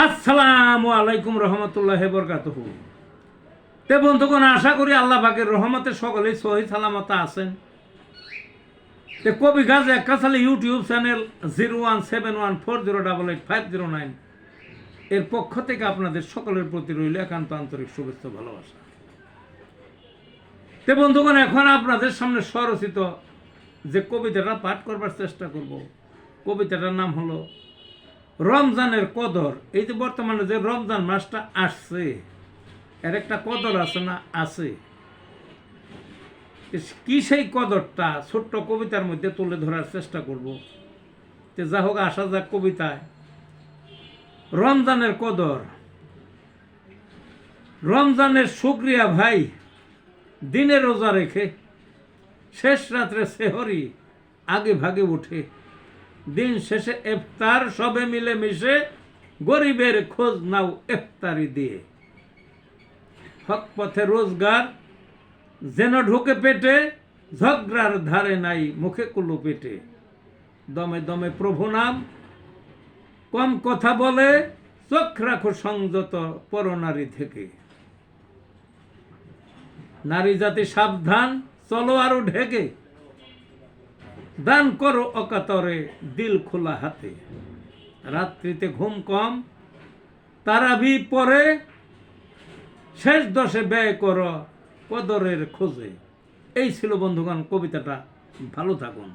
আসসালামু আলাইকুম রহমতুল্লাহি বরকাতুহু। তে বন্ধুগণ, আশা করি আল্লাহ পাকের রহমতে সকলেই সহি সালামত আছেন। তে কবি গাজী এক্কাশালী ইউটিউব চ্যানেল 017140885009 এর পক্ষ থেকে আপনাদের সকলের প্রতি রইল একান্ত আন্তরিক শুভেচ্ছা ভালোবাসা। তে বন্ধুগণ, এখন আপনাদের সামনে স্বরচিত যে কবিতাটা পাঠ করবার চেষ্টা করব, কবিতাটার নাম হলো রমজানের কদর। এই যে বর্তমানে যে রমজান মাসটা আসছে, এর একটা কদর আছে না? আছে। কি সেই কদরটা ছোট্ট কবিতার মধ্যে তুলে ধরার চেষ্টা করব। যে যা হোক, আসা যাক কবিতায়। রমজানের কদর। রমজানের শুকরিয়া ভাই, দিনে রোজা রেখে শেষ রাত্রে সেহরি আগে ভাগে উঠে, দিন শেষে ইফতার সবে মিলে মিশে, গরিবের খোঁজ নাও ইফতারি দিয়ে। হক পথে রোজগার যেন ঢুকে পেটে, ঝগড়ার ধারে নাই মুখে কুলু পেটে। দমে দমে প্রভু নাম, কম কথা বলে, চোখ রাখো সংযত পরনারী থেকে। নারী জাতি সাবধান, চলো আরো ঢেকে, দান করো অকাতরে দিল খোলা হাতে। রাত্রিতে ঘুম কম, তারাবি পরে, শেষ দশে ব্যয় করো কদরের খোঁজে। এই ছিল বন্ধুগণ কবিতাটা। ভালো থাকুন।